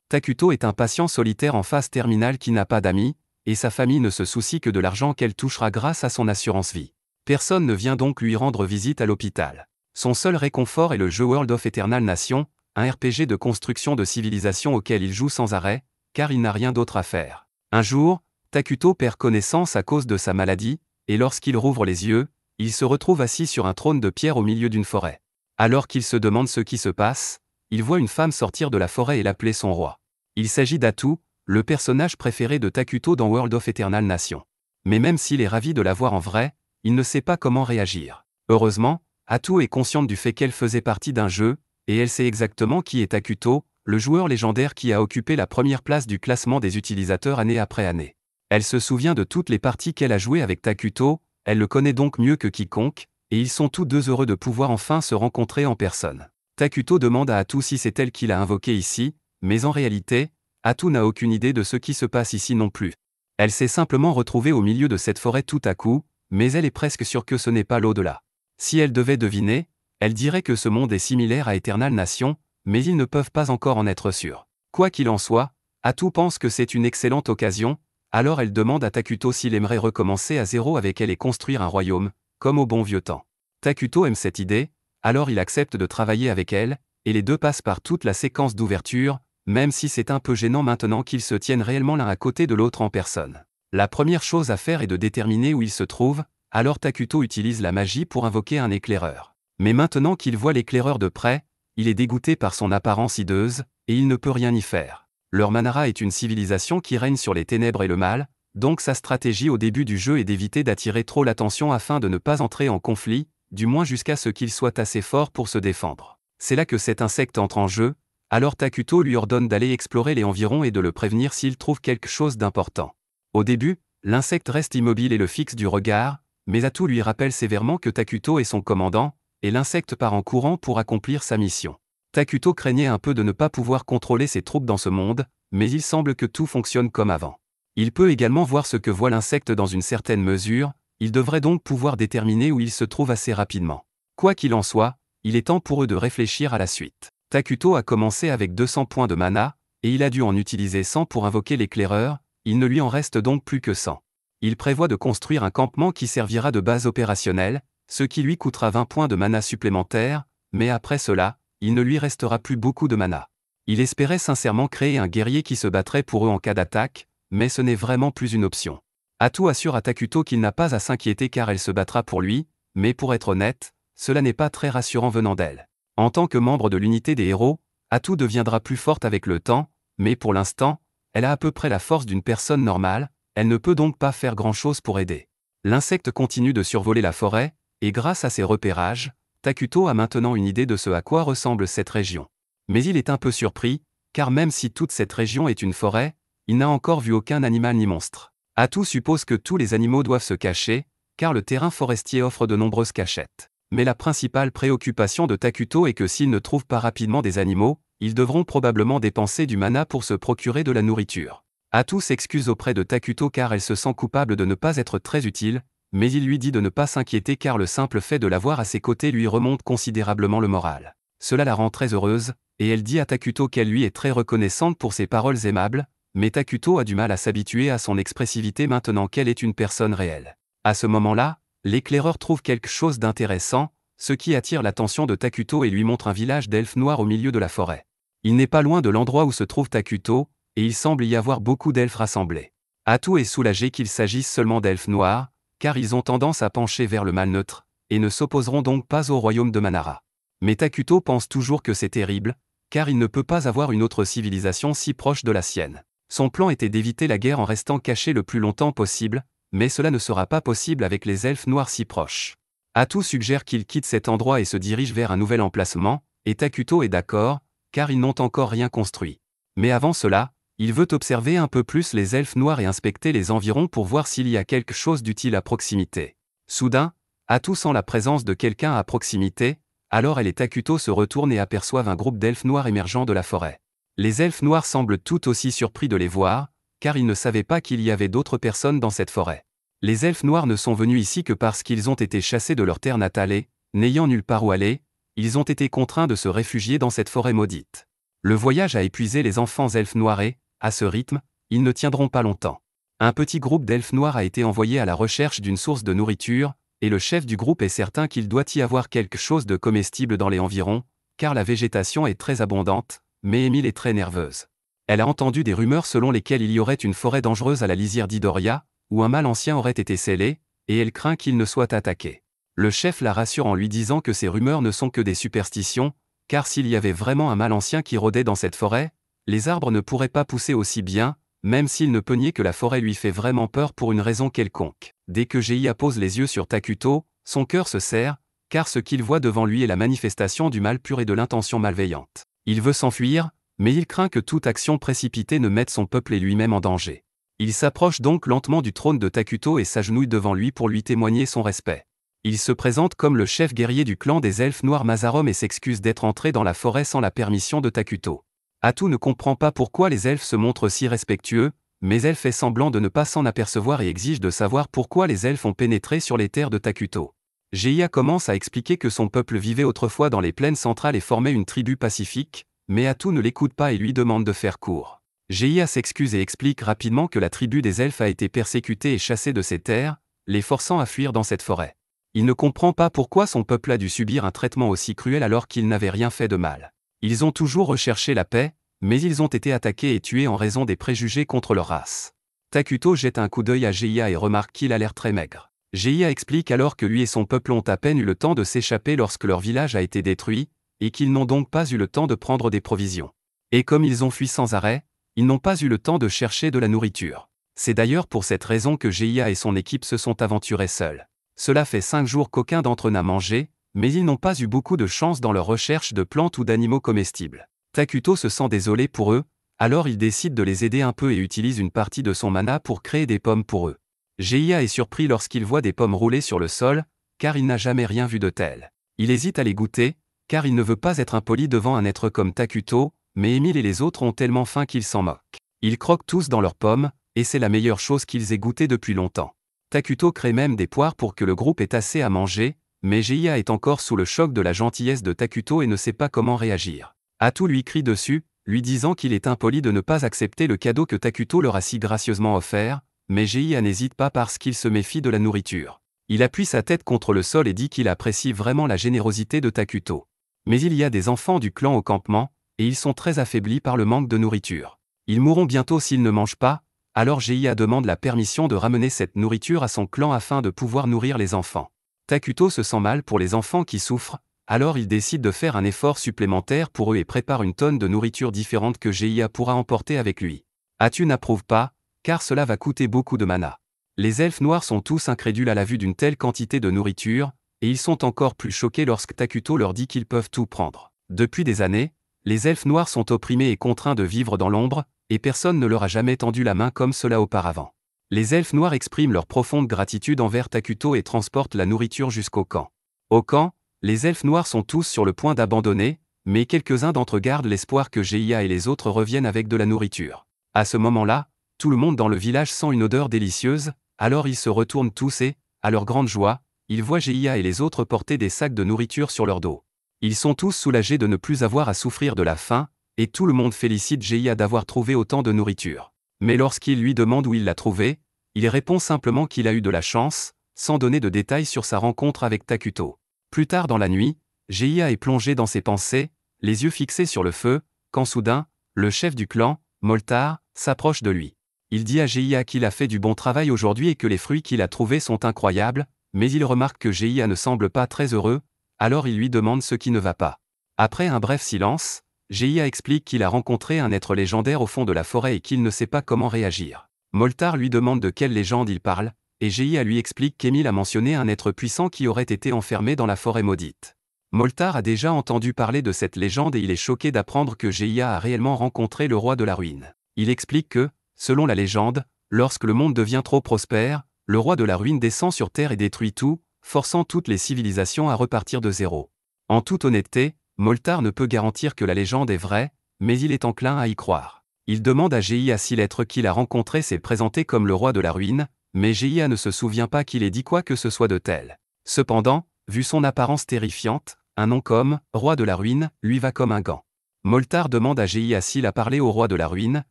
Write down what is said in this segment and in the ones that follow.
Takuto est un patient solitaire en phase terminale qui n'a pas d'amis, et sa famille ne se soucie que de l'argent qu'elle touchera grâce à son assurance vie. Personne ne vient donc lui rendre visite à l'hôpital. Son seul réconfort est le jeu World of Eternal Nation, un RPG de construction de civilisation auquel il joue sans arrêt, car il n'a rien d'autre à faire. Un jour, Takuto perd connaissance à cause de sa maladie, et lorsqu'il rouvre les yeux, il se retrouve assis sur un trône de pierre au milieu d'une forêt. Alors qu'il se demande ce qui se passe, il voit une femme sortir de la forêt et l'appeler son roi. Il s'agit d'Atu, le personnage préféré de Takuto dans World of Eternal Nation. Mais même s'il est ravi de la voir en vrai, il ne sait pas comment réagir. Heureusement, Atu est consciente du fait qu'elle faisait partie d'un jeu, et elle sait exactement qui est Takuto, le joueur légendaire qui a occupé la première place du classement des utilisateurs année après année. Elle se souvient de toutes les parties qu'elle a jouées avec Takuto, elle le connaît donc mieux que quiconque, et ils sont tous deux heureux de pouvoir enfin se rencontrer en personne. Takuto demande à Atu si c'est elle qui l'a invoqué ici, mais en réalité, Atu n'a aucune idée de ce qui se passe ici non plus. Elle s'est simplement retrouvée au milieu de cette forêt tout à coup, mais elle est presque sûre que ce n'est pas l'au-delà. Si elle devait deviner, elle dirait que ce monde est similaire à Eternal Nation, mais ils ne peuvent pas encore en être sûrs. Quoi qu'il en soit, Atu pense que c'est une excellente occasion, alors elle demande à Takuto s'il aimerait recommencer à zéro avec elle et construire un royaume, comme au bon vieux temps. Takuto aime cette idée, alors il accepte de travailler avec elle, et les deux passent par toute la séquence d'ouverture, même si c'est un peu gênant maintenant qu'ils se tiennent réellement l'un à côté de l'autre en personne. La première chose à faire est de déterminer où ils se trouvent, alors Takuto utilise la magie pour invoquer un éclaireur. Mais maintenant qu'il voit l'éclaireur de près, il est dégoûté par son apparence hideuse, et il ne peut rien y faire. Leur Manara est une civilisation qui règne sur les ténèbres et le mal, donc sa stratégie au début du jeu est d'éviter d'attirer trop l'attention afin de ne pas entrer en conflit, du moins jusqu'à ce qu'il soit assez fort pour se défendre. C'est là que cet insecte entre en jeu, alors Takuto lui ordonne d'aller explorer les environs et de le prévenir s'il trouve quelque chose d'important. Au début, l'insecte reste immobile et le fixe du regard, mais Atu lui rappelle sévèrement que Takuto est son commandant, et l'insecte part en courant pour accomplir sa mission. Takuto craignait un peu de ne pas pouvoir contrôler ses troupes dans ce monde, mais il semble que tout fonctionne comme avant. Il peut également voir ce que voit l'insecte dans une certaine mesure, il devrait donc pouvoir déterminer où il se trouve assez rapidement. Quoi qu'il en soit, il est temps pour eux de réfléchir à la suite. Takuto a commencé avec 200 points de mana, et il a dû en utiliser 100 pour invoquer l'éclaireur, il ne lui en reste donc plus que 100. Il prévoit de construire un campement qui servira de base opérationnelle, ce qui lui coûtera 20 points de mana supplémentaires, mais après cela, il ne lui restera plus beaucoup de mana. Il espérait sincèrement créer un guerrier qui se battrait pour eux en cas d'attaque, mais ce n'est vraiment plus une option. Atu assure à Takuto qu'il n'a pas à s'inquiéter car elle se battra pour lui, mais pour être honnête, cela n'est pas très rassurant venant d'elle. En tant que membre de l'unité des héros, Atu deviendra plus forte avec le temps, mais pour l'instant, elle a à peu près la force d'une personne normale, elle ne peut donc pas faire grand-chose pour aider. L'insecte continue de survoler la forêt, et grâce à ses repérages, Takuto a maintenant une idée de ce à quoi ressemble cette région. Mais il est un peu surpris, car même si toute cette région est une forêt, il n'a encore vu aucun animal ni monstre. Atu suppose que tous les animaux doivent se cacher, car le terrain forestier offre de nombreuses cachettes. Mais la principale préoccupation de Takuto est que s'ils ne trouvent pas rapidement des animaux, ils devront probablement dépenser du mana pour se procurer de la nourriture. Atu s'excuse auprès de Takuto car elle se sent coupable de ne pas être très utile, mais il lui dit de ne pas s'inquiéter car le simple fait de l'avoir à ses côtés lui remonte considérablement le moral. Cela la rend très heureuse, et elle dit à Takuto qu'elle lui est très reconnaissante pour ses paroles aimables, mais Takuto a du mal à s'habituer à son expressivité maintenant qu'elle est une personne réelle. À ce moment-là, l'éclaireur trouve quelque chose d'intéressant, ce qui attire l'attention de Takuto et lui montre un village d'elfes noirs au milieu de la forêt. Il n'est pas loin de l'endroit où se trouve Takuto, et il semble y avoir beaucoup d'elfes rassemblés. Atu est soulagé qu'il s'agisse seulement d'elfes noirs, car ils ont tendance à pencher vers le mal neutre, et ne s'opposeront donc pas au royaume de Manara. Mais Takuto pense toujours que c'est terrible, car il ne peut pas avoir une autre civilisation si proche de la sienne. Son plan était d'éviter la guerre en restant caché le plus longtemps possible, mais cela ne sera pas possible avec les elfes noirs si proches. Atu suggère qu'il quitte cet endroit et se dirige vers un nouvel emplacement, et Takuto est d'accord, car ils n'ont encore rien construit. Mais avant cela, il veut observer un peu plus les elfes noirs et inspecter les environs pour voir s'il y a quelque chose d'utile à proximité. Soudain, Atu sent la présence de quelqu'un à proximité, alors elle et Takuto se retournent et aperçoivent un groupe d'elfes noirs émergeant de la forêt. Les elfes noirs semblent tout aussi surpris de les voir, car ils ne savaient pas qu'il y avait d'autres personnes dans cette forêt. Les elfes noirs ne sont venus ici que parce qu'ils ont été chassés de leur terre natale et, n'ayant nulle part où aller, ils ont été contraints de se réfugier dans cette forêt maudite. Le voyage a épuisé les enfants elfes noirs et, à ce rythme, ils ne tiendront pas longtemps. Un petit groupe d'elfes noirs a été envoyé à la recherche d'une source de nourriture, et le chef du groupe est certain qu'il doit y avoir quelque chose de comestible dans les environs, car la végétation est très abondante, mais Émile est très nerveuse. Elle a entendu des rumeurs selon lesquelles il y aurait une forêt dangereuse à la lisière d'Idoria, où un mal ancien aurait été scellé, et elle craint qu'il ne soit attaqué. Le chef la rassure en lui disant que ces rumeurs ne sont que des superstitions, car s'il y avait vraiment un mal ancien qui rôdait dans cette forêt, les arbres ne pourraient pas pousser aussi bien, même s'il ne peut nier que la forêt lui fait vraiment peur pour une raison quelconque. Dès que Geia pose les yeux sur Takuto, son cœur se serre, car ce qu'il voit devant lui est la manifestation du mal pur et de l'intention malveillante. Il veut s'enfuir, mais il craint que toute action précipitée ne mette son peuple et lui-même en danger. Il s'approche donc lentement du trône de Takuto et s'agenouille devant lui pour lui témoigner son respect. Il se présente comme le chef guerrier du clan des elfes noirs Mazarom et s'excuse d'être entré dans la forêt sans la permission de Takuto. Atu ne comprend pas pourquoi les elfes se montrent si respectueux, mais elle fait semblant de ne pas s'en apercevoir et exige de savoir pourquoi les elfes ont pénétré sur les terres de Takuto. Geia commence à expliquer que son peuple vivait autrefois dans les plaines centrales et formait une tribu pacifique, mais Atu ne l'écoute pas et lui demande de faire court. Geia s'excuse et explique rapidement que la tribu des elfes a été persécutée et chassée de ses terres, les forçant à fuir dans cette forêt. Il ne comprend pas pourquoi son peuple a dû subir un traitement aussi cruel alors qu'il n'avait rien fait de mal. Ils ont toujours recherché la paix, mais ils ont été attaqués et tués en raison des préjugés contre leur race. Takuto jette un coup d'œil à Geia et remarque qu'il a l'air très maigre. Geia explique alors que lui et son peuple ont à peine eu le temps de s'échapper lorsque leur village a été détruit, et qu'ils n'ont donc pas eu le temps de prendre des provisions. Et comme ils ont fui sans arrêt, ils n'ont pas eu le temps de chercher de la nourriture. C'est d'ailleurs pour cette raison que Geia et son équipe se sont aventurés seuls. Cela fait 5 jours qu'aucun d'entre eux n'a mangé, mais ils n'ont pas eu beaucoup de chance dans leur recherche de plantes ou d'animaux comestibles. Takuto se sent désolé pour eux, alors il décide de les aider un peu et utilise une partie de son mana pour créer des pommes pour eux. Geia est surpris lorsqu'il voit des pommes rouler sur le sol, car il n'a jamais rien vu de tel. Il hésite à les goûter, car il ne veut pas être impoli devant un être comme Takuto, mais Émile et les autres ont tellement faim qu'ils s'en moquent. Ils croquent tous dans leurs pommes, et c'est la meilleure chose qu'ils aient goûté depuis longtemps. Takuto crée même des poires pour que le groupe ait assez à manger, mais Geia est encore sous le choc de la gentillesse de Takuto et ne sait pas comment réagir. Atu lui crie dessus, lui disant qu'il est impoli de ne pas accepter le cadeau que Takuto leur a si gracieusement offert, mais Geia n'hésite pas parce qu'il se méfie de la nourriture. Il appuie sa tête contre le sol et dit qu'il apprécie vraiment la générosité de Takuto. Mais il y a des enfants du clan au campement, et ils sont très affaiblis par le manque de nourriture. Ils mourront bientôt s'ils ne mangent pas, alors Geia demande la permission de ramener cette nourriture à son clan afin de pouvoir nourrir les enfants. Takuto se sent mal pour les enfants qui souffrent, alors il décide de faire un effort supplémentaire pour eux et prépare une tonne de nourriture différente que Geia pourra emporter avec lui. Atu n'approuve pas, car cela va coûter beaucoup de mana. Les elfes noirs sont tous incrédules à la vue d'une telle quantité de nourriture, et ils sont encore plus choqués lorsque Takuto leur dit qu'ils peuvent tout prendre. Depuis des années, les elfes noirs sont opprimés et contraints de vivre dans l'ombre, et personne ne leur a jamais tendu la main comme cela auparavant. Les elfes noirs expriment leur profonde gratitude envers Takuto et transportent la nourriture jusqu'au camp. Au camp, les elfes noirs sont tous sur le point d'abandonner, mais quelques-uns d'entre eux gardent l'espoir que Geia et les autres reviennent avec de la nourriture. À ce moment-là, tout le monde dans le village sent une odeur délicieuse, alors ils se retournent tous et, à leur grande joie, ils voient Geia et les autres porter des sacs de nourriture sur leur dos. Ils sont tous soulagés de ne plus avoir à souffrir de la faim, et tout le monde félicite Geia d'avoir trouvé autant de nourriture. Mais lorsqu'il lui demande où il l'a trouvée, il répond simplement qu'il a eu de la chance, sans donner de détails sur sa rencontre avec Takuto. Plus tard dans la nuit, Geia est plongé dans ses pensées, les yeux fixés sur le feu, quand soudain, le chef du clan, Moltar, s'approche de lui. Il dit à Geia qu'il a fait du bon travail aujourd'hui et que les fruits qu'il a trouvés sont incroyables, mais il remarque que Geia ne semble pas très heureux, alors il lui demande ce qui ne va pas. Après un bref silence, Geia explique qu'il a rencontré un être légendaire au fond de la forêt et qu'il ne sait pas comment réagir. Moltar lui demande de quelle légende il parle, et Geia lui explique qu'Émile a mentionné un être puissant qui aurait été enfermé dans la forêt maudite. Moltar a déjà entendu parler de cette légende et il est choqué d'apprendre que Geia a réellement rencontré le roi de la ruine. Il explique que, selon la légende, lorsque le monde devient trop prospère, le roi de la ruine descend sur Terre et détruit tout, forçant toutes les civilisations à repartir de zéro. En toute honnêteté, Moltar ne peut garantir que la légende est vraie, mais il est enclin à y croire. Il demande à Geia si l'être qu'il a rencontré s'est présenté comme le roi de la ruine, mais Geia ne se souvient pas qu'il ait dit quoi que ce soit de tel. Cependant, vu son apparence terrifiante, un nom comme « roi de la ruine » lui va comme un gant. Moltar demande à Geia s'il a parlé au roi de la ruine,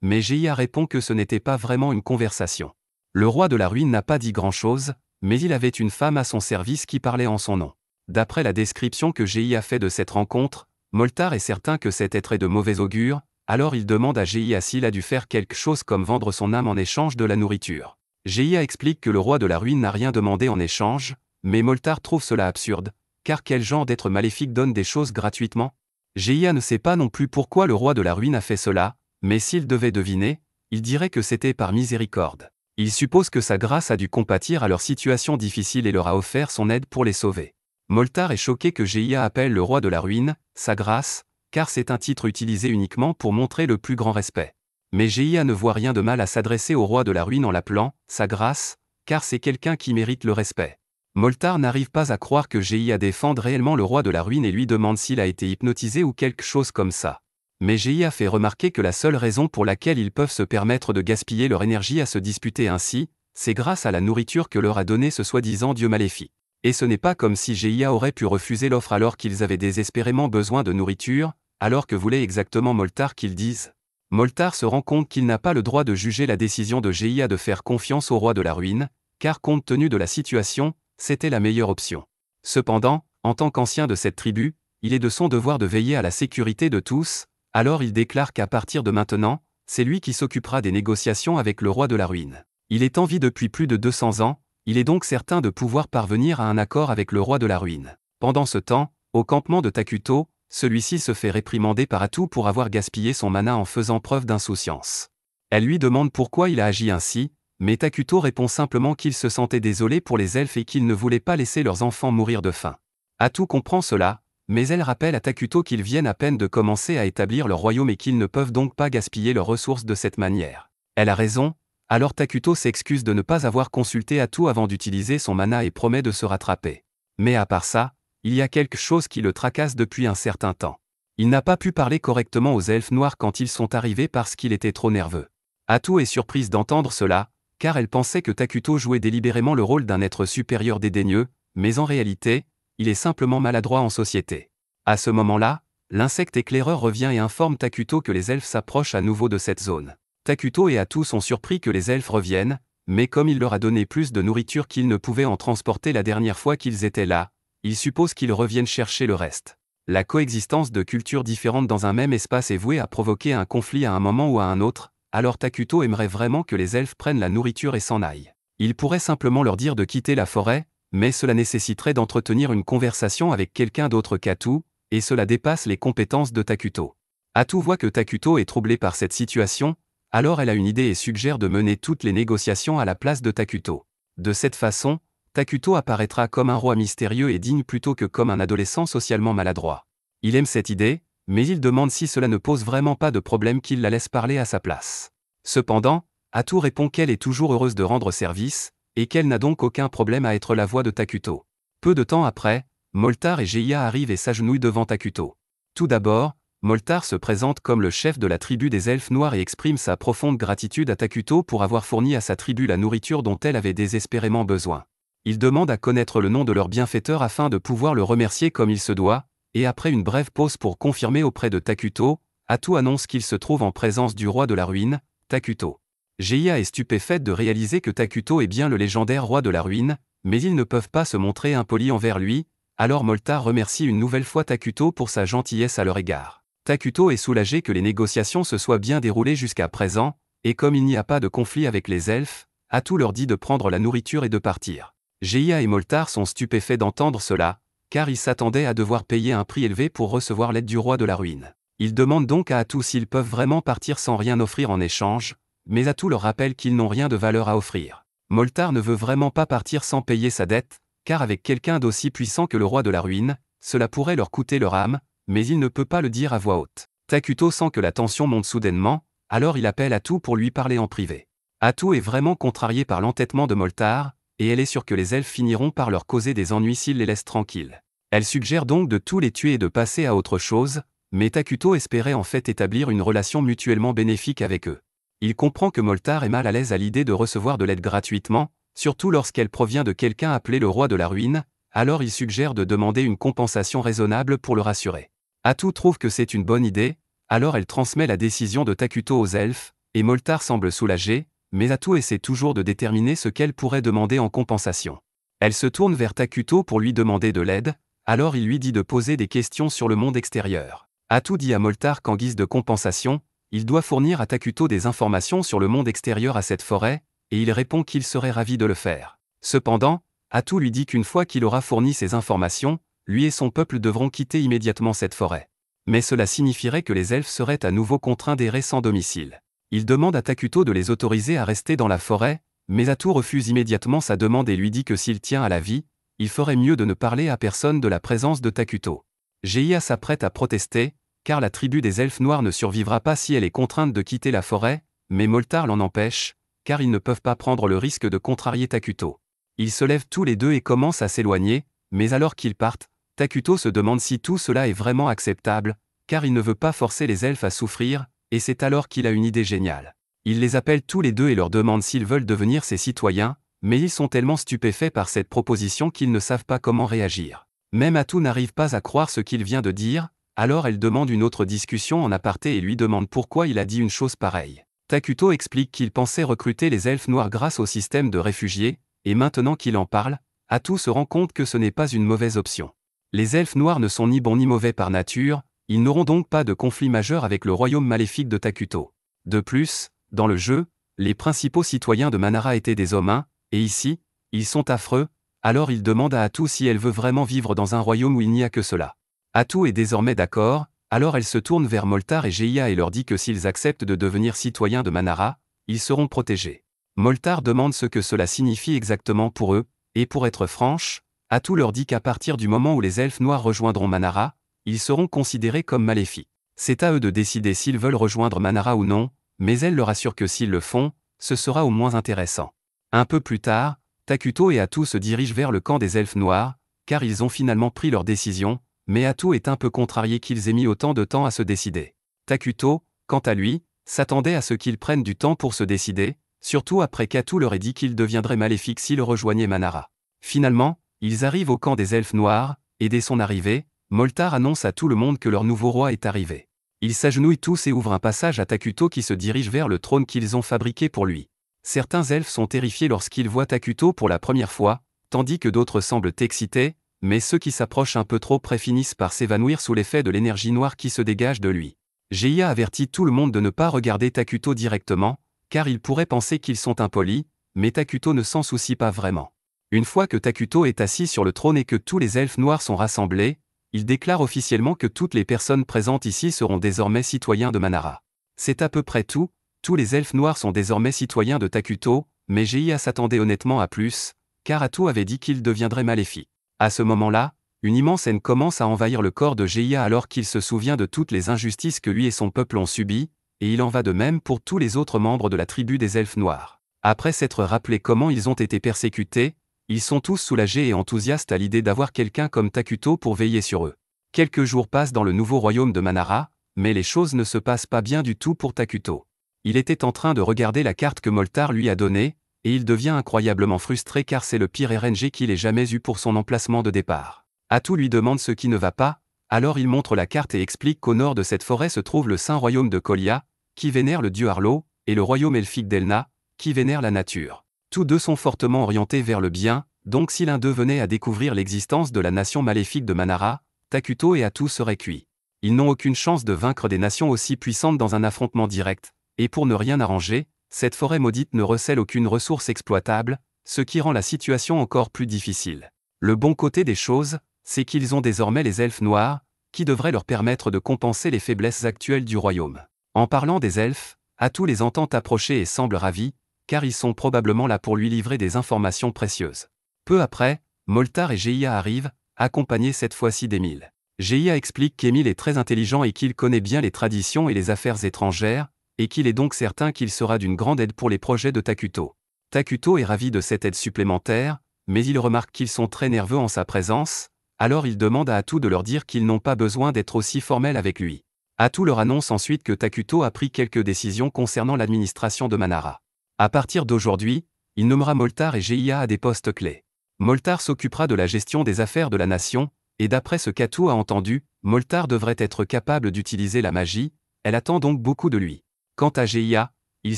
mais Geia répond que ce n'était pas vraiment une conversation. Le roi de la ruine n'a pas dit grand-chose, mais il avait une femme à son service qui parlait en son nom. D'après la description que Geia fait de cette rencontre, Moltar est certain que cet être est de mauvais augure, alors il demande à Geia s'il a dû faire quelque chose comme vendre son âme en échange de la nourriture. Geia explique que le roi de la ruine n'a rien demandé en échange, mais Moltar trouve cela absurde, car quel genre d'être maléfique donne des choses gratuitement? Geia ne sait pas non plus pourquoi le roi de la ruine a fait cela, mais s'il devait deviner, il dirait que c'était par miséricorde. Il suppose que sa grâce a dû compatir à leur situation difficile et leur a offert son aide pour les sauver. Moltar est choqué que Geia appelle le roi de la ruine « sa grâce », car c'est un titre utilisé uniquement pour montrer le plus grand respect. Mais Geia ne voit rien de mal à s'adresser au roi de la ruine en l'appelant « sa grâce », car c'est quelqu'un qui mérite le respect. Moltar n'arrive pas à croire que Geia défende réellement le roi de la ruine et lui demande s'il a été hypnotisé ou quelque chose comme ça. Mais Geia fait remarquer que la seule raison pour laquelle ils peuvent se permettre de gaspiller leur énergie à se disputer ainsi, c'est grâce à la nourriture que leur a donné ce soi-disant dieu maléfique. Et ce n'est pas comme si Geia aurait pu refuser l'offre alors qu'ils avaient désespérément besoin de nourriture, alors que voulait exactement Moltar qu'ils disent. Moltar se rend compte qu'il n'a pas le droit de juger la décision de Geia de faire confiance au roi de la ruine, car compte tenu de la situation, c'était la meilleure option. Cependant, en tant qu'ancien de cette tribu, il est de son devoir de veiller à la sécurité de tous, alors il déclare qu'à partir de maintenant, c'est lui qui s'occupera des négociations avec le roi de la ruine. Il est en vie depuis plus de 200 ans, il est donc certain de pouvoir parvenir à un accord avec le roi de la ruine. Pendant ce temps, au campement de Takuto, celui-ci se fait réprimander par Atu pour avoir gaspillé son mana en faisant preuve d'insouciance. Elle lui demande pourquoi il a agi ainsi, mais Takuto répond simplement qu'il se sentait désolé pour les elfes et qu'il ne voulait pas laisser leurs enfants mourir de faim. Atu comprend cela, mais elle rappelle à Takuto qu'ils viennent à peine de commencer à établir leur royaume et qu'ils ne peuvent donc pas gaspiller leurs ressources de cette manière. Elle a raison, alors Takuto s'excuse de ne pas avoir consulté Atu avant d'utiliser son mana et promet de se rattraper. Mais à part ça, il y a quelque chose qui le tracasse depuis un certain temps. Il n'a pas pu parler correctement aux elfes noirs quand ils sont arrivés parce qu'il était trop nerveux. Atu est surprise d'entendre cela, car elle pensait que Takuto jouait délibérément le rôle d'un être supérieur dédaigneux, mais en réalité, il est simplement maladroit en société. À ce moment-là, l'insecte éclaireur revient et informe Takuto que les elfes s'approchent à nouveau de cette zone. Takuto et Atu sont surpris que les elfes reviennent, mais comme il leur a donné plus de nourriture qu'ils ne pouvaient en transporter la dernière fois qu'ils étaient là, ils supposent qu'ils reviennent chercher le reste. La coexistence de cultures différentes dans un même espace est vouée à provoquer un conflit à un moment ou à un autre, alors Takuto aimerait vraiment que les elfes prennent la nourriture et s'en aillent. Il pourrait simplement leur dire de quitter la forêt, mais cela nécessiterait d'entretenir une conversation avec quelqu'un d'autre qu'Atu, et cela dépasse les compétences de Takuto. Atu voit que Takuto est troublé par cette situation, alors elle a une idée et suggère de mener toutes les négociations à la place de Takuto. De cette façon, Takuto apparaîtra comme un roi mystérieux et digne plutôt que comme un adolescent socialement maladroit. Il aime cette idée, mais il demande si cela ne pose vraiment pas de problème qu'il la laisse parler à sa place. Cependant, Atu répond qu'elle est toujours heureuse de rendre service, et qu'elle n'a donc aucun problème à être la voix de Takuto. Peu de temps après, Moltar et Geia arrivent et s'agenouillent devant Takuto. Tout d'abord, Moltar se présente comme le chef de la tribu des elfes noirs et exprime sa profonde gratitude à Takuto pour avoir fourni à sa tribu la nourriture dont elle avait désespérément besoin. Il demande à connaître le nom de leur bienfaiteur afin de pouvoir le remercier comme il se doit, et après une brève pause pour confirmer auprès de Takuto, Atu annonce qu'il se trouve en présence du roi de la ruine, Takuto. Geia est stupéfaite de réaliser que Takuto est bien le légendaire roi de la ruine, mais ils ne peuvent pas se montrer impolis envers lui, alors Moltar remercie une nouvelle fois Takuto pour sa gentillesse à leur égard. Takuto est soulagé que les négociations se soient bien déroulées jusqu'à présent, et comme il n'y a pas de conflit avec les elfes, Atu leur dit de prendre la nourriture et de partir. Geia et Moltar sont stupéfaits d'entendre cela, car ils s'attendaient à devoir payer un prix élevé pour recevoir l'aide du roi de la ruine. Ils demandent donc à Atu s'ils peuvent vraiment partir sans rien offrir en échange, mais Atu leur rappelle qu'ils n'ont rien de valeur à offrir. Moltar ne veut vraiment pas partir sans payer sa dette, car avec quelqu'un d'aussi puissant que le roi de la ruine, cela pourrait leur coûter leur âme, mais il ne peut pas le dire à voix haute. Takuto sent que la tension monte soudainement, alors il appelle Atu pour lui parler en privé. Atu est vraiment contrariée par l'entêtement de Moltar, et elle est sûre que les elfes finiront par leur causer des ennuis s'ils les laissent tranquilles. Elle suggère donc de tous les tuer et de passer à autre chose, mais Takuto espérait en fait établir une relation mutuellement bénéfique avec eux. Il comprend que Moltar est mal à l'aise à l'idée de recevoir de l'aide gratuitement, surtout lorsqu'elle provient de quelqu'un appelé le roi de la ruine, alors il suggère de demander une compensation raisonnable pour le rassurer. Atu trouve que c'est une bonne idée, alors elle transmet la décision de Takuto aux elfes, et Moltar semble soulagée, mais Atu essaie toujours de déterminer ce qu'elle pourrait demander en compensation. Elle se tourne vers Takuto pour lui demander de l'aide, alors il lui dit de poser des questions sur le monde extérieur. Atu dit à Moltar qu'en guise de compensation, il doit fournir à Takuto des informations sur le monde extérieur à cette forêt, et il répond qu'il serait ravi de le faire. Cependant, Atu lui dit qu'une fois qu'il aura fourni ces informations, lui et son peuple devront quitter immédiatement cette forêt. Mais cela signifierait que les elfes seraient à nouveau contraints d'errer sans domicile. Il demande à Takuto de les autoriser à rester dans la forêt, mais Atu refuse immédiatement sa demande et lui dit que s'il tient à la vie, il ferait mieux de ne parler à personne de la présence de Takuto. Geia s'apprête à protester, car la tribu des elfes noirs ne survivra pas si elle est contrainte de quitter la forêt, mais Moltar l'en empêche, car ils ne peuvent pas prendre le risque de contrarier Takuto. Ils se lèvent tous les deux et commencent à s'éloigner, mais alors qu'ils partent, Takuto se demande si tout cela est vraiment acceptable, car il ne veut pas forcer les elfes à souffrir, et c'est alors qu'il a une idée géniale. Il les appelle tous les deux et leur demande s'ils veulent devenir ses citoyens, mais ils sont tellement stupéfaits par cette proposition qu'ils ne savent pas comment réagir. Même Atu n'arrive pas à croire ce qu'il vient de dire, alors elle demande une autre discussion en aparté et lui demande pourquoi il a dit une chose pareille. Takuto explique qu'il pensait recruter les elfes noirs grâce au système de réfugiés, et maintenant qu'il en parle, Atu se rend compte que ce n'est pas une mauvaise option. Les elfes noirs ne sont ni bons ni mauvais par nature, ils n'auront donc pas de conflit majeur avec le royaume maléfique de Takuto. De plus, dans le jeu, les principaux citoyens de Manara étaient des hommes, et ici, ils sont affreux, alors il demande à Atu si elle veut vraiment vivre dans un royaume où il n'y a que cela. Atu est désormais d'accord, alors elle se tourne vers Moltar et Geia et leur dit que s'ils acceptent de devenir citoyens de Manara, ils seront protégés. Moltar demande ce que cela signifie exactement pour eux, et pour être franche, Atu leur dit qu'à partir du moment où les elfes noirs rejoindront Manara, ils seront considérés comme maléfiques. C'est à eux de décider s'ils veulent rejoindre Manara ou non, mais elle leur assure que s'ils le font, ce sera au moins intéressant. Un peu plus tard, Takuto et Atu se dirigent vers le camp des elfes noirs, car ils ont finalement pris leur décision, mais Atu est un peu contrarié qu'ils aient mis autant de temps à se décider. Takuto, quant à lui, s'attendait à ce qu'ils prennent du temps pour se décider, surtout après qu'Atu leur ait dit qu'il deviendrait maléfique s'il rejoignait Manara. Finalement, ils arrivent au camp des elfes noirs, et dès son arrivée, Moltar annonce à tout le monde que leur nouveau roi est arrivé. Ils s'agenouillent tous et ouvrent un passage à Takuto qui se dirige vers le trône qu'ils ont fabriqué pour lui. Certains elfes sont terrifiés lorsqu'ils voient Takuto pour la première fois, tandis que d'autres semblent excités, mais ceux qui s'approchent un peu trop près finissent par s'évanouir sous l'effet de l'énergie noire qui se dégage de lui. Geia avertit tout le monde de ne pas regarder Takuto directement, car ils pourraient penser qu'ils sont impolis, mais Takuto ne s'en soucie pas vraiment. Une fois que Takuto est assis sur le trône et que tous les elfes noirs sont rassemblés, il déclare officiellement que toutes les personnes présentes ici seront désormais citoyens de Manara. C'est à peu près tout, tous les elfes noirs sont désormais citoyens de Takuto, mais Geia s'attendait honnêtement à plus, car Atu avait dit qu'il deviendrait maléfique. À ce moment-là, une immense haine commence à envahir le corps de Geia alors qu'il se souvient de toutes les injustices que lui et son peuple ont subies, et il en va de même pour tous les autres membres de la tribu des elfes noirs. Après s'être rappelé comment ils ont été persécutés, ils sont tous soulagés et enthousiastes à l'idée d'avoir quelqu'un comme Takuto pour veiller sur eux. Quelques jours passent dans le nouveau royaume de Manara, mais les choses ne se passent pas bien du tout pour Takuto. Il était en train de regarder la carte que Moltar lui a donnée, et il devient incroyablement frustré car c'est le pire RNG qu'il ait jamais eu pour son emplacement de départ. Atu lui demande ce qui ne va pas, alors il montre la carte et explique qu'au nord de cette forêt se trouve le saint royaume de Kolia, qui vénère le dieu Arlo, et le royaume elfique d'Elna, qui vénère la nature. Tous deux sont fortement orientés vers le bien, donc si l'un d'eux venait à découvrir l'existence de la nation maléfique de Manara, Takuto et Atu seraient cuits. Ils n'ont aucune chance de vaincre des nations aussi puissantes dans un affrontement direct, et pour ne rien arranger, cette forêt maudite ne recèle aucune ressource exploitable, ce qui rend la situation encore plus difficile. Le bon côté des choses, c'est qu'ils ont désormais les elfes noirs, qui devraient leur permettre de compenser les faiblesses actuelles du royaume. En parlant des elfes, Atu les entend approcher et semble ravi, car ils sont probablement là pour lui livrer des informations précieuses. Peu après, Moltar et Geia arrivent, accompagnés cette fois-ci d'Emile. Geia explique qu'Emile est très intelligent et qu'il connaît bien les traditions et les affaires étrangères, et qu'il est donc certain qu'il sera d'une grande aide pour les projets de Takuto. Takuto est ravi de cette aide supplémentaire, mais il remarque qu'ils sont très nerveux en sa présence, alors il demande à Atu de leur dire qu'ils n'ont pas besoin d'être aussi formels avec lui. Atu leur annonce ensuite que Takuto a pris quelques décisions concernant l'administration de Manara. À partir d'aujourd'hui, il nommera Moltar et Geia à des postes clés. Moltar s'occupera de la gestion des affaires de la nation, et d'après ce qu'Atu a entendu, Moltar devrait être capable d'utiliser la magie, Elle attend donc beaucoup de lui. Quant à Geia, il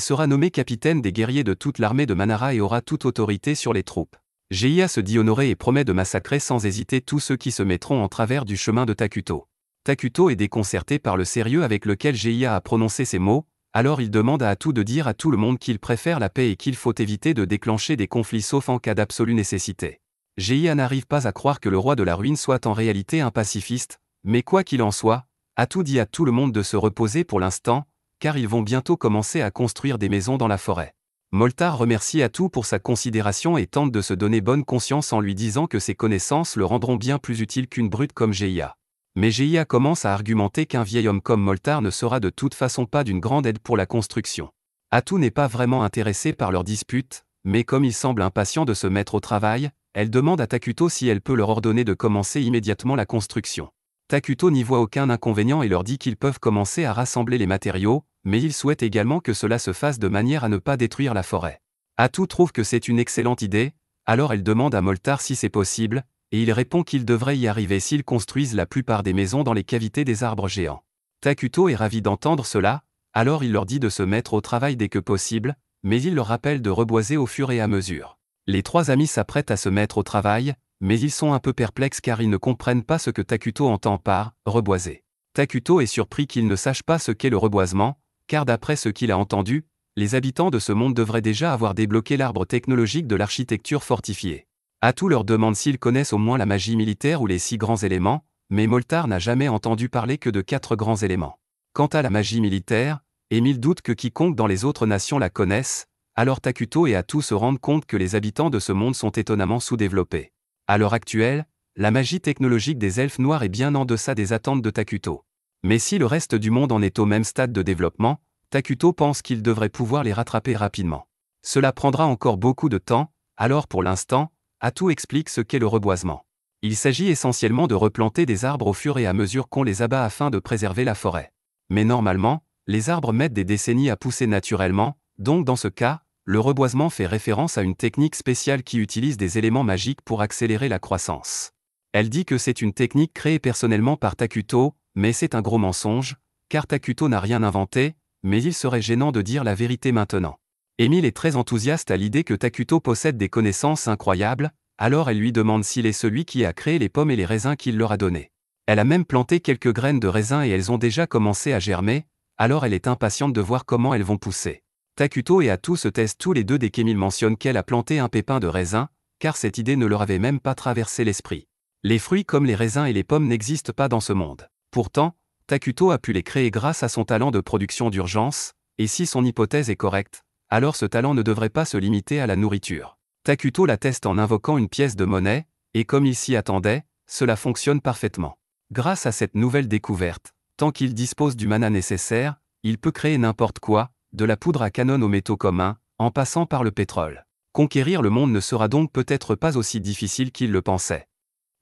sera nommé capitaine des guerriers de toute l'armée de Manara et aura toute autorité sur les troupes. Geia se dit honoré et promet de massacrer sans hésiter tous ceux qui se mettront en travers du chemin de Takuto. Takuto est déconcerté par le sérieux avec lequel Geia a prononcé ces mots, alors il demande à Atu de dire à tout le monde qu'il préfère la paix et qu'il faut éviter de déclencher des conflits sauf en cas d'absolue nécessité. Geia n'arrive pas à croire que le roi de la ruine soit en réalité un pacifiste, mais quoi qu'il en soit, Atu dit à tout le monde de se reposer pour l'instant, car ils vont bientôt commencer à construire des maisons dans la forêt. Moltar remercie Atu pour sa considération et tente de se donner bonne conscience en lui disant que ses connaissances le rendront bien plus utile qu'une brute comme Geia. Mais Geia commence à argumenter qu'un vieil homme comme Moltar ne sera de toute façon pas d'une grande aide pour la construction. Atu n'est pas vraiment intéressée par leur dispute, mais comme il semble impatient de se mettre au travail, elle demande à Takuto si elle peut leur ordonner de commencer immédiatement la construction. Takuto n'y voit aucun inconvénient et leur dit qu'ils peuvent commencer à rassembler les matériaux, mais il souhaite également que cela se fasse de manière à ne pas détruire la forêt. Atu trouve que c'est une excellente idée, alors elle demande à Moltar si c'est possible, et il répond qu'il devrait y arriver s'ils construisent la plupart des maisons dans les cavités des arbres géants. Takuto est ravi d'entendre cela, alors il leur dit de se mettre au travail dès que possible, mais il leur rappelle de reboiser au fur et à mesure. Les trois amis s'apprêtent à se mettre au travail, mais ils sont un peu perplexes car ils ne comprennent pas ce que Takuto entend par « reboiser ». Takuto est surpris qu'il ne sache pas ce qu'est le reboisement, car d'après ce qu'il a entendu, les habitants de ce monde devraient déjà avoir débloqué l'arbre technologique de l'architecture fortifiée. Atu leur demande s'ils connaissent au moins la magie militaire ou les 6 grands éléments, mais Moltar n'a jamais entendu parler que de 4 grands éléments. Quant à la magie militaire, Emile doute que quiconque dans les autres nations la connaisse, alors Takuto et Atu se rendent compte que les habitants de ce monde sont étonnamment sous-développés. À l'heure actuelle, la magie technologique des elfes noirs est bien en deçà des attentes de Takuto. Mais si le reste du monde en est au même stade de développement, Takuto pense qu'il devrait pouvoir les rattraper rapidement. Cela prendra encore beaucoup de temps, alors pour l'instant, Atu explique ce qu'est le reboisement. Il s'agit essentiellement de replanter des arbres au fur et à mesure qu'on les abat afin de préserver la forêt. Mais normalement, les arbres mettent des décennies à pousser naturellement, donc dans ce cas, le reboisement fait référence à une technique spéciale qui utilise des éléments magiques pour accélérer la croissance. Elle dit que c'est une technique créée personnellement par Takuto, mais c'est un gros mensonge, car Takuto n'a rien inventé, mais il serait gênant de dire la vérité maintenant. Emile est très enthousiaste à l'idée que Takuto possède des connaissances incroyables, alors elle lui demande s'il est celui qui a créé les pommes et les raisins qu'il leur a donnés. Elle a même planté quelques graines de raisin et elles ont déjà commencé à germer, alors elle est impatiente de voir comment elles vont pousser. Takuto et Atu se taisent tous les deux dès qu'Emile mentionne qu'elle a planté un pépin de raisin, car cette idée ne leur avait même pas traversé l'esprit. Les fruits comme les raisins et les pommes n'existent pas dans ce monde. Pourtant, Takuto a pu les créer grâce à son talent de production d'urgence, et si son hypothèse est correcte, alors ce talent ne devrait pas se limiter à la nourriture. Takuto la teste en invoquant une pièce de monnaie, et comme il s'y attendait, cela fonctionne parfaitement. Grâce à cette nouvelle découverte, tant qu'il dispose du mana nécessaire, il peut créer n'importe quoi, de la poudre à canon aux métaux communs, en passant par le pétrole. Conquérir le monde ne sera donc peut-être pas aussi difficile qu'il le pensait.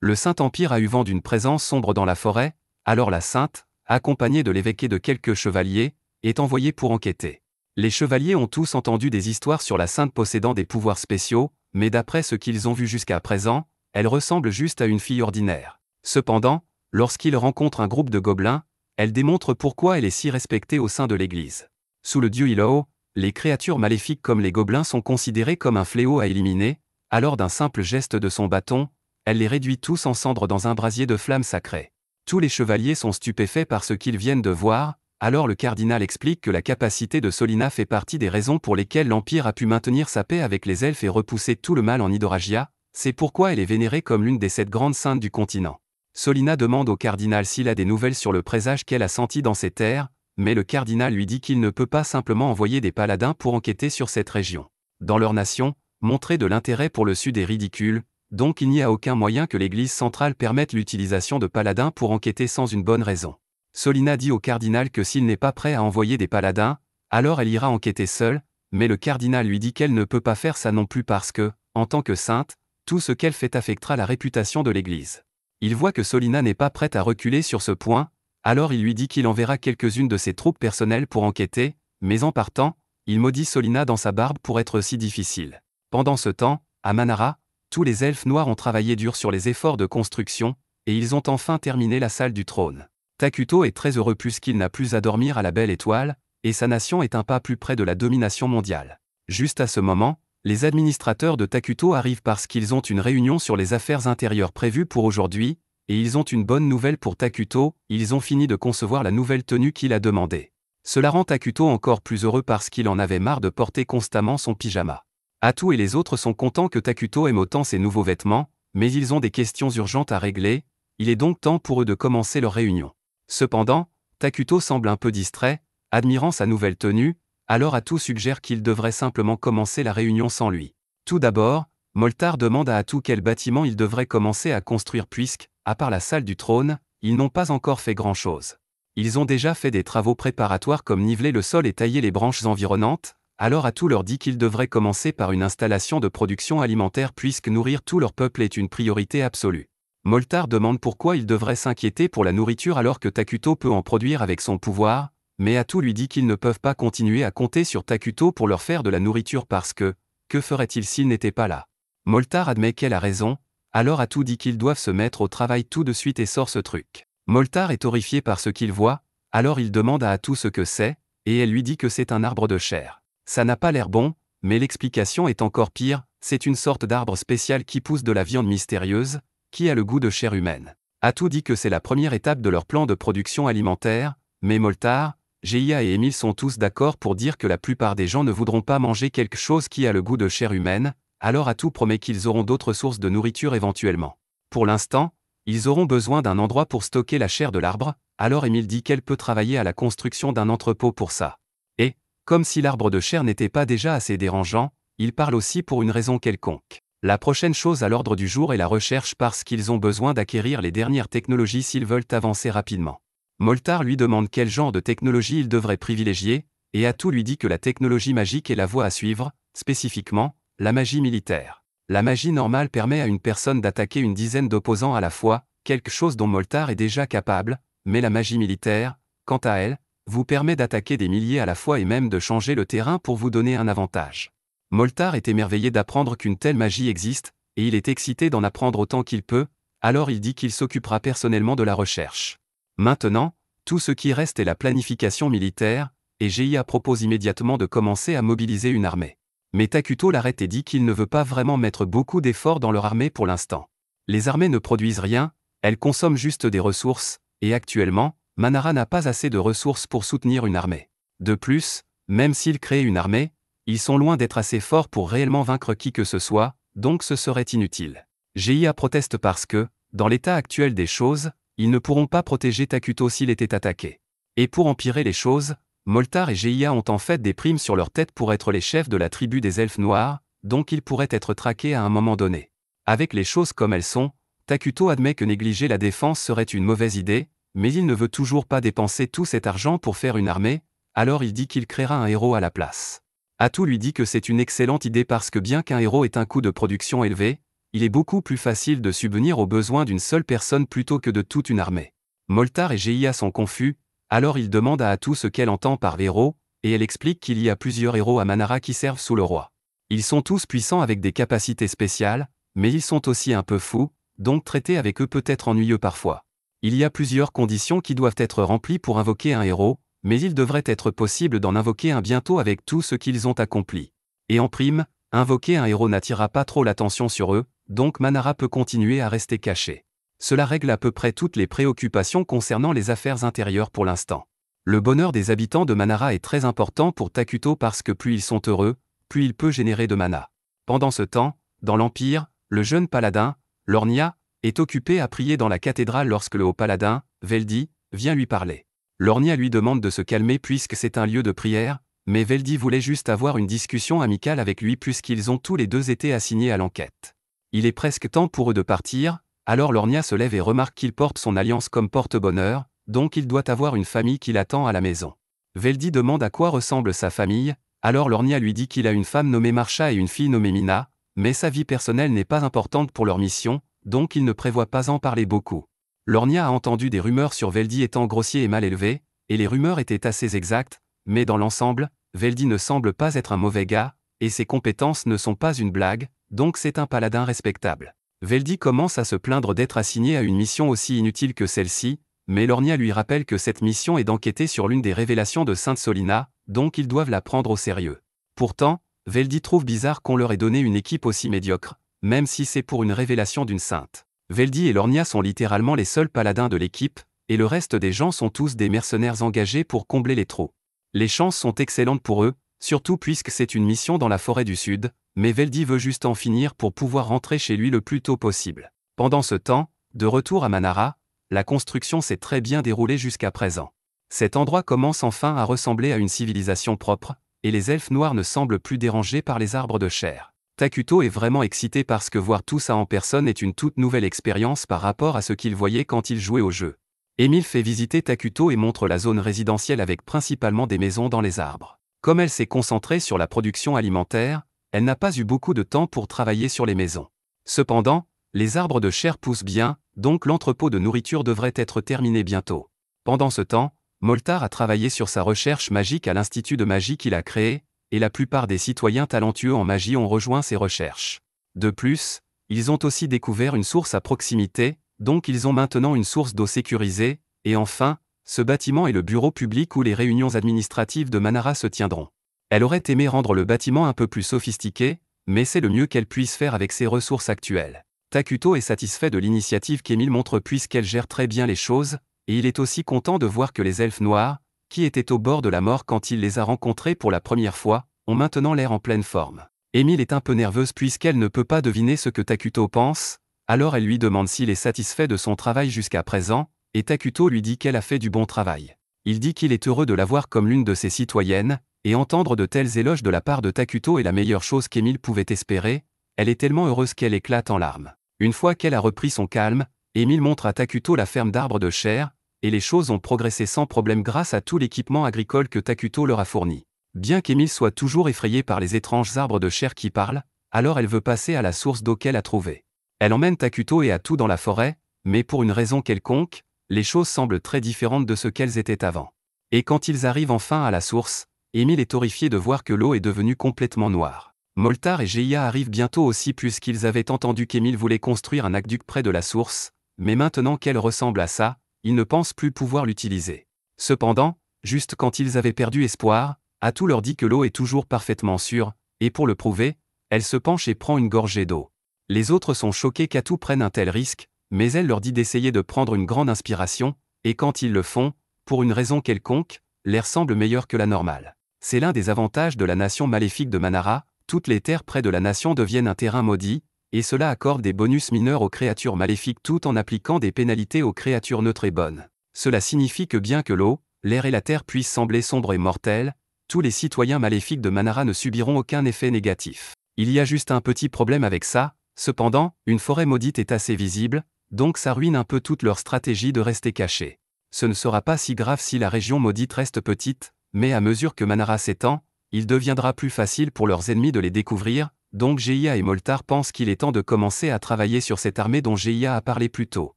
Le Saint-Empire a eu vent d'une présence sombre dans la forêt, alors la Sainte, accompagnée de l'évêque et de quelques chevaliers, est envoyée pour enquêter. Les chevaliers ont tous entendu des histoires sur la Sainte possédant des pouvoirs spéciaux, mais d'après ce qu'ils ont vu jusqu'à présent, elle ressemble juste à une fille ordinaire. Cependant, lorsqu'ils rencontrent un groupe de gobelins, elle démontre pourquoi elle est si respectée au sein de l'Église. Sous le dieu Ilao, les créatures maléfiques comme les gobelins sont considérées comme un fléau à éliminer, alors d'un simple geste de son bâton, elle les réduit tous en cendres dans un brasier de flammes sacrées. Tous les chevaliers sont stupéfaits par ce qu'ils viennent de voir, alors le cardinal explique que la capacité de Solina fait partie des raisons pour lesquelles l'Empire a pu maintenir sa paix avec les elfes et repousser tout le mal en Hydoragia, c'est pourquoi elle est vénérée comme l'une des 7 grandes saintes du continent. Solina demande au cardinal s'il a des nouvelles sur le présage qu'elle a senti dans ces terres, mais le cardinal lui dit qu'il ne peut pas simplement envoyer des paladins pour enquêter sur cette région. Dans leur nation, montrer de l'intérêt pour le Sud est ridicule, donc il n'y a aucun moyen que l'Église centrale permette l'utilisation de paladins pour enquêter sans une bonne raison. Solina dit au cardinal que s'il n'est pas prêt à envoyer des paladins, alors elle ira enquêter seule, mais le cardinal lui dit qu'elle ne peut pas faire ça non plus parce que, en tant que sainte, tout ce qu'elle fait affectera la réputation de l'Église. Il voit que Solina n'est pas prête à reculer sur ce point, alors il lui dit qu'il enverra quelques-unes de ses troupes personnelles pour enquêter, mais en partant, il maudit Solina dans sa barbe pour être si difficile. Pendant ce temps, à Manara, tous les elfes noirs ont travaillé dur sur les efforts de construction, et ils ont enfin terminé la salle du trône. Takuto est très heureux puisqu'il n'a plus à dormir à la belle étoile, et sa nation est un pas plus près de la domination mondiale. Juste à ce moment, les administrateurs de Takuto arrivent parce qu'ils ont une réunion sur les affaires intérieures prévues pour aujourd'hui, et ils ont une bonne nouvelle pour Takuto, ils ont fini de concevoir la nouvelle tenue qu'il a demandée. Cela rend Takuto encore plus heureux parce qu'il en avait marre de porter constamment son pyjama. Atu et les autres sont contents que Takuto aime autant ses nouveaux vêtements, mais ils ont des questions urgentes à régler, il est donc temps pour eux de commencer leur réunion. Cependant, Takuto semble un peu distrait, admirant sa nouvelle tenue, alors Atu suggère qu'il devrait simplement commencer la réunion sans lui. Tout d'abord, Moltar demande à Atu quel bâtiment il devrait commencer à construire puisque, à part la salle du trône, ils n'ont pas encore fait grand-chose. Ils ont déjà fait des travaux préparatoires comme niveler le sol et tailler les branches environnantes, alors Atu leur dit qu'ils devraient commencer par une installation de production alimentaire puisque nourrir tout leur peuple est une priorité absolue. Moltar demande pourquoi il devrait s'inquiéter pour la nourriture alors que Takuto peut en produire avec son pouvoir, mais Atu lui dit qu'ils ne peuvent pas continuer à compter sur Takuto pour leur faire de la nourriture parce que ferait-il s'il n'était pas là? Moltar admet qu'elle a raison, alors Atu dit qu'ils doivent se mettre au travail tout de suite et sort ce truc. Moltar est horrifié par ce qu'il voit, alors il demande à Atu ce que c'est, et elle lui dit que c'est un arbre de chair. Ça n'a pas l'air bon, mais l'explication est encore pire, c'est une sorte d'arbre spécial qui pousse de la viande mystérieuse, qui a le goût de chair humaine. Atu dit que c'est la première étape de leur plan de production alimentaire, mais Moltar, Geia et Emile sont tous d'accord pour dire que la plupart des gens ne voudront pas manger quelque chose qui a le goût de chair humaine, alors Atu promet qu'ils auront d'autres sources de nourriture éventuellement. Pour l'instant, ils auront besoin d'un endroit pour stocker la chair de l'arbre, alors Emile dit qu'elle peut travailler à la construction d'un entrepôt pour ça. Et, comme si l'arbre de chair n'était pas déjà assez dérangeant, il parle aussi pour une raison quelconque. La prochaine chose à l'ordre du jour est la recherche parce qu'ils ont besoin d'acquérir les dernières technologies s'ils veulent avancer rapidement. Moltar lui demande quel genre de technologie il devrait privilégier, et Atu lui dit que la technologie magique est la voie à suivre, spécifiquement, la magie militaire. La magie normale permet à une personne d'attaquer une dizaine d'opposants à la fois, quelque chose dont Moltar est déjà capable, mais la magie militaire, quant à elle, vous permet d'attaquer des milliers à la fois et même de changer le terrain pour vous donner un avantage. Moltar est émerveillé d'apprendre qu'une telle magie existe, et il est excité d'en apprendre autant qu'il peut, alors il dit qu'il s'occupera personnellement de la recherche. Maintenant, tout ce qui reste est la planification militaire, et Geia propose immédiatement de commencer à mobiliser une armée. Mais Takuto l'arrête et dit qu'il ne veut pas vraiment mettre beaucoup d'efforts dans leur armée pour l'instant. Les armées ne produisent rien, elles consomment juste des ressources, et actuellement, Manara n'a pas assez de ressources pour soutenir une armée. De plus, même s'ils créent une armée, ils sont loin d'être assez forts pour réellement vaincre qui que ce soit, donc ce serait inutile. Geia proteste parce que, dans l'état actuel des choses, ils ne pourront pas protéger Takuto s'il était attaqué. Et pour empirer les choses, Moltar et Geia ont en fait des primes sur leur tête pour être les chefs de la tribu des elfes noirs, donc ils pourraient être traqués à un moment donné. Avec les choses comme elles sont, Takuto admet que négliger la défense serait une mauvaise idée, mais il ne veut toujours pas dépenser tout cet argent pour faire une armée, alors il dit qu'il créera un héros à la place. Atu lui dit que c'est une excellente idée parce que bien qu'un héros ait un coût de production élevé, il est beaucoup plus facile de subvenir aux besoins d'une seule personne plutôt que de toute une armée. Moltar et Geia sont confus, alors il demande à Atu ce qu'elle entend par héros, et elle explique qu'il y a plusieurs héros à Manara qui servent sous le roi. Ils sont tous puissants avec des capacités spéciales, mais ils sont aussi un peu fous, donc traiter avec eux peut être ennuyeux parfois. Il y a plusieurs conditions qui doivent être remplies pour invoquer un héros, mais il devrait être possible d'en invoquer un bientôt avec tout ce qu'ils ont accompli. Et en prime, invoquer un héros n'attirera pas trop l'attention sur eux, donc Manara peut continuer à rester caché. Cela règle à peu près toutes les préoccupations concernant les affaires intérieures pour l'instant. Le bonheur des habitants de Manara est très important pour Takuto parce que plus ils sont heureux, plus il peut générer de mana. Pendant ce temps, dans l'Empire, le jeune paladin, Lornia, est occupé à prier dans la cathédrale lorsque le haut paladin, Veldi, vient lui parler. Lornia lui demande de se calmer puisque c'est un lieu de prière, mais Veldi voulait juste avoir une discussion amicale avec lui puisqu'ils ont tous les deux été assignés à l'enquête. Il est presque temps pour eux de partir, alors Lornia se lève et remarque qu'il porte son alliance comme porte-bonheur, donc il doit avoir une famille qui l'attend à la maison. Veldi demande à quoi ressemble sa famille, alors Lornia lui dit qu'il a une femme nommée Marcha et une fille nommée Mina, mais sa vie personnelle n'est pas importante pour leur mission, donc il ne prévoit pas en parler beaucoup. Lornia a entendu des rumeurs sur Veldi étant grossier et mal élevé, et les rumeurs étaient assez exactes, mais dans l'ensemble, Veldi ne semble pas être un mauvais gars, et ses compétences ne sont pas une blague, donc c'est un paladin respectable. Veldi commence à se plaindre d'être assigné à une mission aussi inutile que celle-ci, mais Lornia lui rappelle que cette mission est d'enquêter sur l'une des révélations de Sainte Solina, donc ils doivent la prendre au sérieux. Pourtant, Veldy trouve bizarre qu'on leur ait donné une équipe aussi médiocre, même si c'est pour une révélation d'une sainte. Veldy et Lornia sont littéralement les seuls paladins de l'équipe, et le reste des gens sont tous des mercenaires engagés pour combler les trous. Les chances sont excellentes pour eux, surtout puisque c'est une mission dans la forêt du Sud, mais Veldy veut juste en finir pour pouvoir rentrer chez lui le plus tôt possible. Pendant ce temps, de retour à Manara, la construction s'est très bien déroulée jusqu'à présent. Cet endroit commence enfin à ressembler à une civilisation propre, et les elfes noirs ne semblent plus dérangés par les arbres de chair. Takuto est vraiment excité parce que voir tout ça en personne est une toute nouvelle expérience par rapport à ce qu'il voyait quand il jouait au jeu. Emile fait visiter Takuto et montre la zone résidentielle avec principalement des maisons dans les arbres. Comme elle s'est concentrée sur la production alimentaire, elle n'a pas eu beaucoup de temps pour travailler sur les maisons. Cependant, les arbres de chair poussent bien, donc l'entrepôt de nourriture devrait être terminé bientôt. Pendant ce temps, Moltar a travaillé sur sa recherche magique à l'institut de magie qu'il a créé, et la plupart des citoyens talentueux en magie ont rejoint ses recherches. De plus, ils ont aussi découvert une source à proximité, donc ils ont maintenant une source d'eau sécurisée, et enfin, ce bâtiment est le bureau public où les réunions administratives de Manara se tiendront. Elle aurait aimé rendre le bâtiment un peu plus sophistiqué, mais c'est le mieux qu'elle puisse faire avec ses ressources actuelles. Takuto est satisfait de l'initiative qu'Emile montre puisqu'elle gère très bien les choses, et il est aussi content de voir que les elfes noirs, qui étaient au bord de la mort quand il les a rencontrés pour la première fois, ont maintenant l'air en pleine forme. Emile est un peu nerveuse puisqu'elle ne peut pas deviner ce que Takuto pense, alors elle lui demande s'il est satisfait de son travail jusqu'à présent, et Takuto lui dit qu'elle a fait du bon travail. Il dit qu'il est heureux de la voir comme l'une de ses citoyennes, et entendre de tels éloges de la part de Takuto est la meilleure chose qu'Emile pouvait espérer, elle est tellement heureuse qu'elle éclate en larmes. Une fois qu'elle a repris son calme, Emile montre à Takuto la ferme d'arbres de chair, et les choses ont progressé sans problème grâce à tout l'équipement agricole que Takuto leur a fourni. Bien qu'Emile soit toujours effrayé par les étranges arbres de chair qui parlent, alors elle veut passer à la source d'eau qu'elle a trouvée. Elle emmène Takuto et Atu dans la forêt, mais pour une raison quelconque, les choses semblent très différentes de ce qu'elles étaient avant. Et quand ils arrivent enfin à la source, Emile est horrifié de voir que l'eau est devenue complètement noire. Moltar et Geia arrivent bientôt aussi puisqu'ils avaient entendu qu'Emile voulait construire un aqueduc près de la source, mais maintenant qu'elle ressemble à ça, ils ne pensent plus pouvoir l'utiliser. Cependant, juste quand ils avaient perdu espoir, Atu leur dit que l'eau est toujours parfaitement sûre, et pour le prouver, elle se penche et prend une gorgée d'eau. Les autres sont choqués qu'Atu prenne un tel risque, mais elle leur dit d'essayer de prendre une grande inspiration, et quand ils le font, pour une raison quelconque, l'air semble meilleur que la normale. C'est l'un des avantages de la nation maléfique de Manara, toutes les terres près de la nation deviennent un terrain maudit, et cela accorde des bonus mineurs aux créatures maléfiques tout en appliquant des pénalités aux créatures neutres et bonnes. Cela signifie que bien que l'eau, l'air et la terre puissent sembler sombres et mortels, tous les citoyens maléfiques de Manara ne subiront aucun effet négatif. Il y a juste un petit problème avec ça, cependant, une forêt maudite est assez visible, donc ça ruine un peu toute leur stratégie de rester cachés. Ce ne sera pas si grave si la région maudite reste petite, mais à mesure que Manara s'étend, il deviendra plus facile pour leurs ennemis de les découvrir, donc Geia et Moltar pensent qu'il est temps de commencer à travailler sur cette armée dont Geia a parlé plus tôt.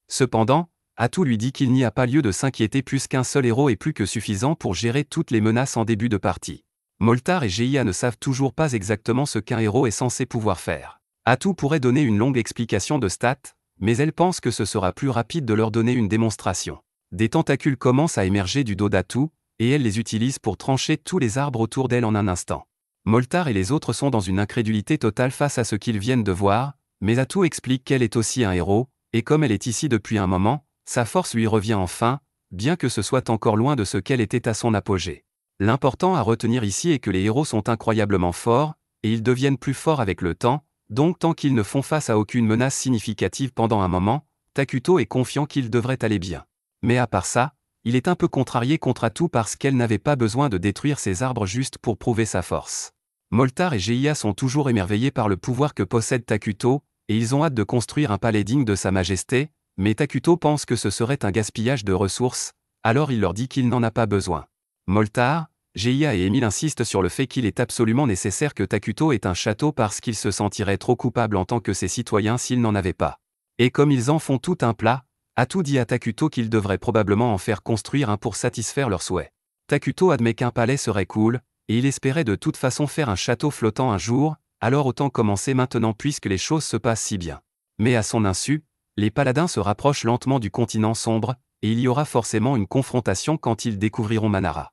Cependant, Atu lui dit qu'il n'y a pas lieu de s'inquiéter puisqu'un seul héros est plus que suffisant pour gérer toutes les menaces en début de partie. Moltar et Geia ne savent toujours pas exactement ce qu'un héros est censé pouvoir faire. Atu pourrait donner une longue explication de stats, mais elle pense que ce sera plus rapide de leur donner une démonstration. Des tentacules commencent à émerger du dos d'Atu, et elle les utilise pour trancher tous les arbres autour d'elle en un instant. Moltar et les autres sont dans une incrédulité totale face à ce qu'ils viennent de voir, mais Atu explique qu'elle est aussi un héros, et comme elle est ici depuis un moment, sa force lui revient enfin, bien que ce soit encore loin de ce qu'elle était à son apogée. L'important à retenir ici est que les héros sont incroyablement forts, et ils deviennent plus forts avec le temps, donc tant qu'ils ne font face à aucune menace significative pendant un moment, Takuto est confiant qu'ils devraient aller bien. Mais à part ça, il est un peu contrarié contre Atu parce qu'elle n'avait pas besoin de détruire ces arbres juste pour prouver sa force. Moltar et Geia sont toujours émerveillés par le pouvoir que possède Takuto, et ils ont hâte de construire un palais digne de sa majesté, mais Takuto pense que ce serait un gaspillage de ressources, alors il leur dit qu'il n'en a pas besoin. Moltar, Geia et Emile insistent sur le fait qu'il est absolument nécessaire que Takuto ait un château parce qu'il se sentirait trop coupable en tant que ses citoyens s'il n'en avait pas. Et comme ils en font tout un plat, Atu dit à Takuto qu'il devrait probablement en faire construire un pour satisfaire leurs souhaits. Takuto admet qu'un palais serait cool, et il espérait de toute façon faire un château flottant un jour, alors autant commencer maintenant puisque les choses se passent si bien. Mais à son insu, les paladins se rapprochent lentement du continent sombre, et il y aura forcément une confrontation quand ils découvriront Manara.